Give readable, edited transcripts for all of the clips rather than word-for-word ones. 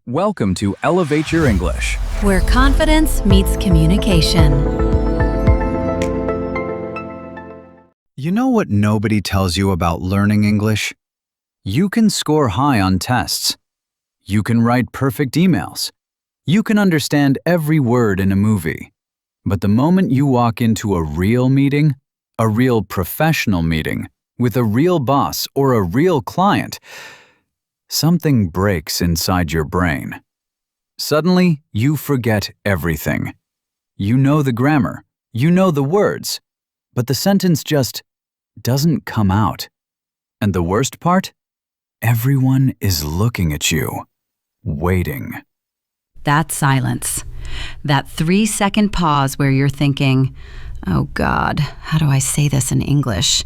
Welcome to Elevate Your English. Where confidence meets communication. You know what nobody tells you about learning English? You can score high on tests. You can write perfect emails. You can understand every word in a movie. But the moment you walk into a real meeting, a real professional meeting, with a real boss or a real client, something breaks inside your brain. Suddenly, you forget everything. You know the grammar, you know the words, but the sentence just doesn't come out. And the worst part? Everyone is looking at you, waiting. That silence. That 3-second pause where you're thinking, oh God, how do I say this in English?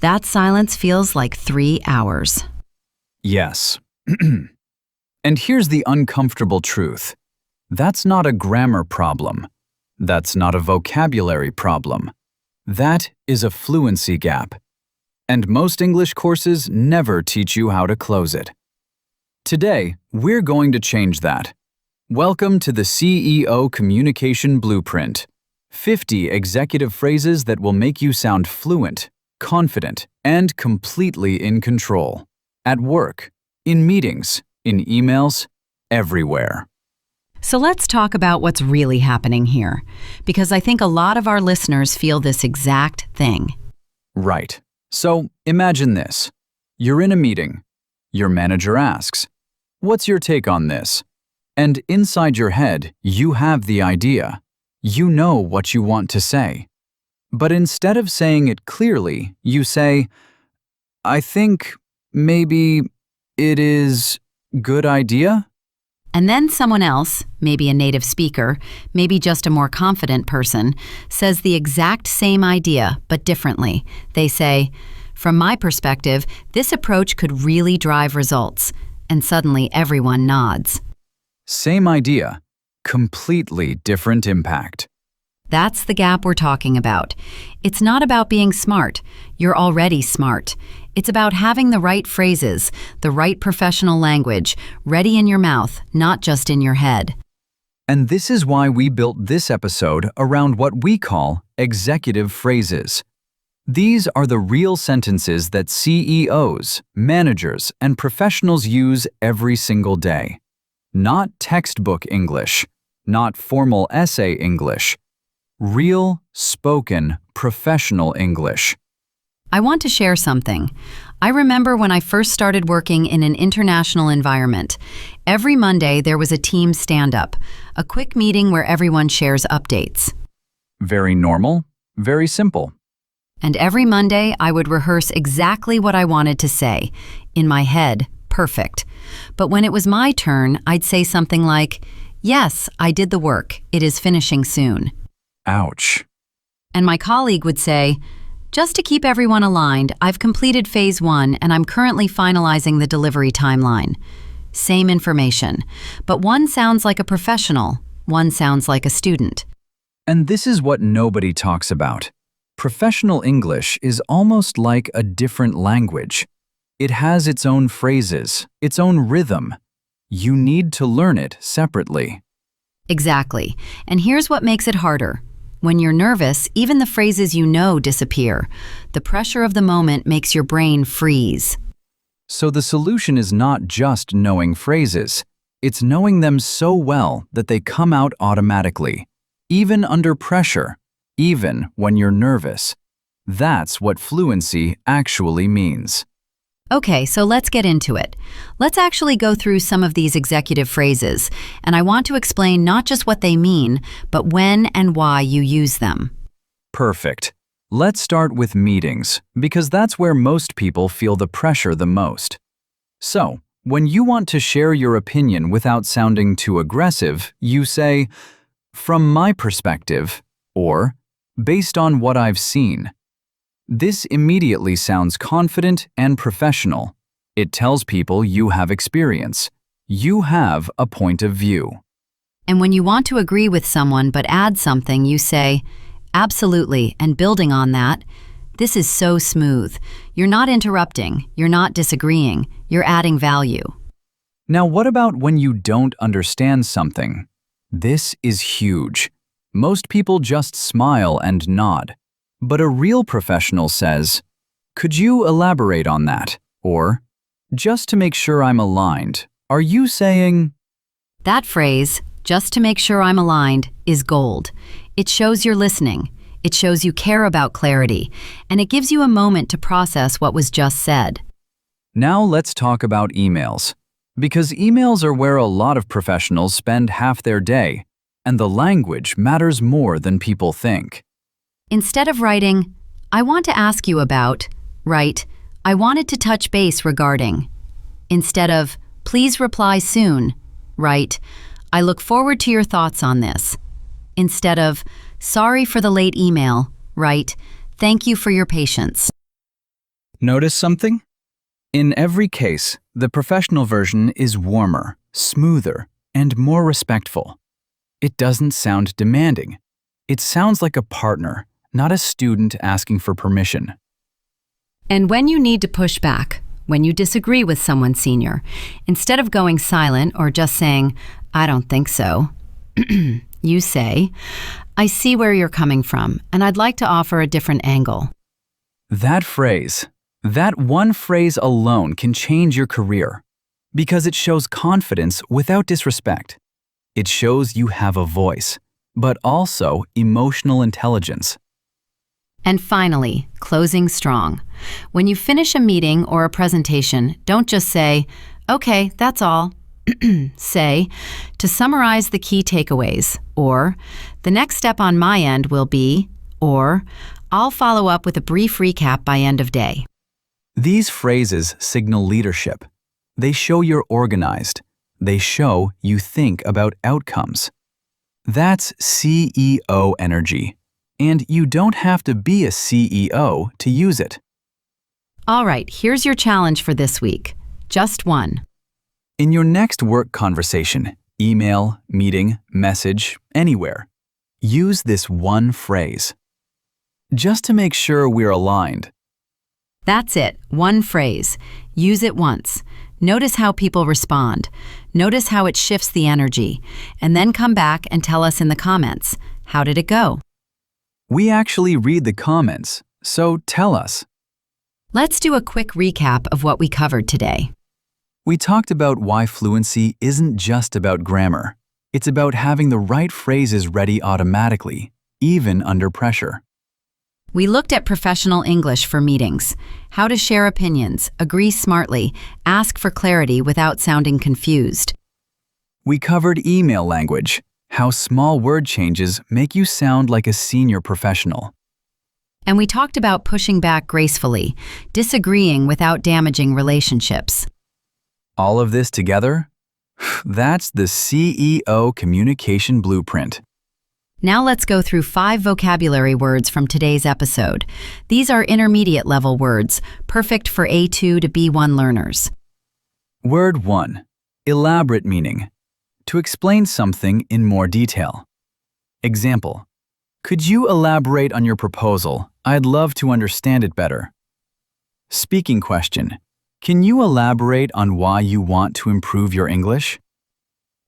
That silence feels like 3 hours. Yes. And here's the uncomfortable truth. That's not a grammar problem. That's not a vocabulary problem. That is a fluency gap. And most English courses never teach you how to close it. Today, we're going to change that. Welcome to the CEO Communication Blueprint. 50 executive phrases that will make you sound fluent, confident, and completely in control. At work, in meetings, in emails, everywhere. So let's talk about what's really happening here, because I think a lot of our listeners feel this exact thing. Right. So imagine this. You're in a meeting. Your manager asks, "What's your take on this?" And inside your head, you have the idea. You know what you want to say. But instead of saying it clearly, you say, "I think maybe it is good idea?" And then someone else, maybe a native speaker, maybe just a more confident person, says the exact same idea, but differently. They say, "From my perspective, this approach could really drive results." And suddenly everyone nods. Same idea, completely different impact. That's the gap we're talking about. It's not about being smart. You're already smart. It's about having the right phrases, the right professional language, ready in your mouth, not just in your head. And this is why we built this episode around what we call executive phrases. These are the real sentences that CEOs, managers, and professionals use every single day. Not textbook English, not formal essay English. Real, spoken, professional English. I want to share something. I remember when I first started working in an international environment. Every Monday there was a team stand-up, a quick meeting where everyone shares updates. Very normal, very simple. And every Monday I would rehearse exactly what I wanted to say. In my head, perfect. But when it was my turn, I'd say something like, "Yes, I did the work. It is finishing soon." Ouch. And my colleague would say, "Just to keep everyone aligned, I've completed phase 1 and I'm currently finalizing the delivery timeline." Same information, but one sounds like a professional, one sounds like a student. And this is what nobody talks about. Professional English is almost like a different language. It has its own phrases, its own rhythm. You need to learn it separately. Exactly. And here's what makes it harder. When you're nervous, even the phrases you know disappear. The pressure of the moment makes your brain freeze. So the solution is not just knowing phrases. It's knowing them so well that they come out automatically, even under pressure, even when you're nervous. That's what fluency actually means. Okay, so let's get into it. Let's actually go through some of these executive phrases, and I want to explain not just what they mean, but when and why you use them. Perfect. Let's start with meetings, because that's where most people feel the pressure the most. So, when you want to share your opinion without sounding too aggressive, you say, "From my perspective," or "based on what I've seen." This immediately sounds confident and professional. It tells people you have experience. You have a point of view. And when you want to agree with someone but add something, you say, "Absolutely, and building on that, this is so smooth. You're not interrupting, you're not disagreeing, you're adding value." Now, what about when you don't understand something? This is huge. Most people just smile and nod. But a real professional says, "Could you elaborate on that?" Or, "Just to make sure I'm aligned, are you saying?" That phrase, "just to make sure I'm aligned," is gold. It shows you're listening. It shows you care about clarity, and it gives you a moment to process what was just said. Now let's talk about emails. Because emails are where a lot of professionals spend half their day, and the language matters more than people think. Instead of writing, "I want to ask you about," write, "I wanted to touch base regarding." Instead of, "Please reply soon," write, "I look forward to your thoughts on this." Instead of, "Sorry for the late email," write, "Thank you for your patience." Notice something? In every case, the professional version is warmer, smoother, and more respectful. It doesn't sound demanding. It sounds like a partner, not a student asking for permission. And when you need to push back, when you disagree with someone senior, instead of going silent or just saying, "I don't think so," you say, "I see where you're coming from, and I'd like to offer a different angle." That one phrase alone can change your career because it shows confidence without disrespect. It shows you have a voice, but also emotional intelligence. And finally, closing strong. When you finish a meeting or a presentation, don't just say, "Okay, that's all." Say, "To summarize the key takeaways," or "The next step on my end will be," or "I'll follow up with a brief recap by end of day." These phrases signal leadership. They show you're organized. They show you think about outcomes. That's CEO energy. And you don't have to be a CEO to use it. All right, here's your challenge for this week. Just one. In your next work conversation, email, meeting, message, anywhere, use this one phrase. Just to make sure we're aligned. That's it, one phrase. Use it once. Notice how people respond. Notice how it shifts the energy. And then come back and tell us in the comments, how did it go? We actually read the comments, so tell us. Let's do a quick recap of what we covered today. We talked about why fluency isn't just about grammar. It's about having the right phrases ready automatically, even under pressure. We looked at professional English for meetings, how to share opinions, agree smartly, ask for clarity without sounding confused. We covered email language, how small word changes make you sound like a senior professional. And we talked about pushing back gracefully, disagreeing without damaging relationships. All of this together? That's the CEO communication blueprint. Now let's go through 5 vocabulary words from today's episode. These are intermediate level words, perfect for A2 to B1 learners. Word 1. Elaborate meaning. To explain something in more detail. Example. Could you elaborate on your proposal? I'd love to understand it better. Speaking question. Can you elaborate on why you want to improve your English?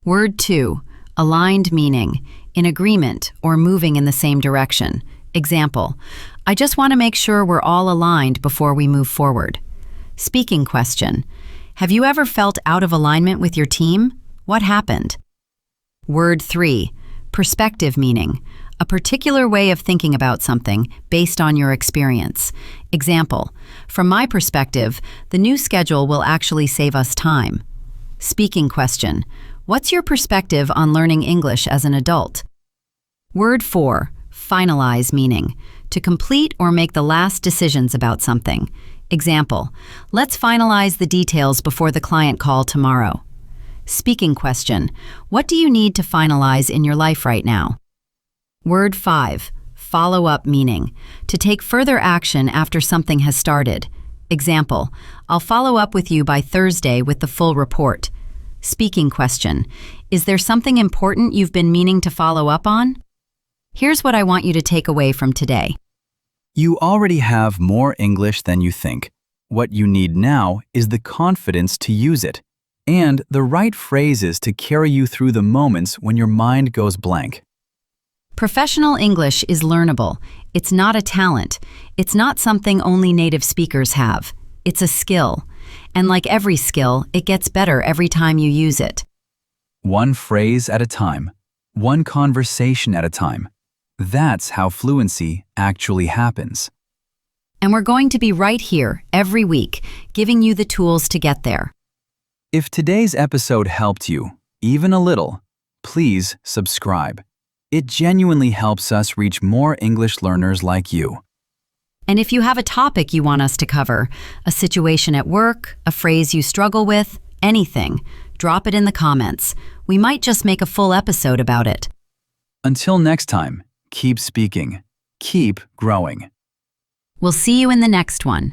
Word 2. Aligned meaning. In agreement or moving in the same direction. Example. I just want to make sure we're all aligned before we move forward. Speaking question. Have you ever felt out of alignment with your team? What happened? Word 3. Perspective meaning. A particular way of thinking about something based on your experience. Example. From my perspective, the new schedule will actually save us time. Speaking question. What's your perspective on learning English as an adult? Word 4. Finalize meaning. To complete or make the last decisions about something. Example. Let's finalize the details before the client call tomorrow. Speaking question. What do you need to finalize in your life right now? Word 5. Follow-up meaning. To take further action after something has started. Example. I'll follow up with you by Thursday with the full report. Speaking question. Is there something important you've been meaning to follow up on? Here's what I want you to take away from today. You already have more English than you think. What you need now is the confidence to use it. and the right phrases to carry you through the moments when your mind goes blank. Professional English is learnable. It's not a talent. It's not something only native speakers have. It's a skill. And like every skill, it gets better every time you use it. One phrase at a time, one conversation at a time. That's how fluency actually happens. And we're going to be right here every week, giving you the tools to get there. If today's episode helped you, even a little, please subscribe. It genuinely helps us reach more English learners like you. And if you have a topic you want us to cover, a situation at work, a phrase you struggle with, anything, drop it in the comments. We might just make a full episode about it. Until next time, keep speaking, keep growing. We'll see you in the next one.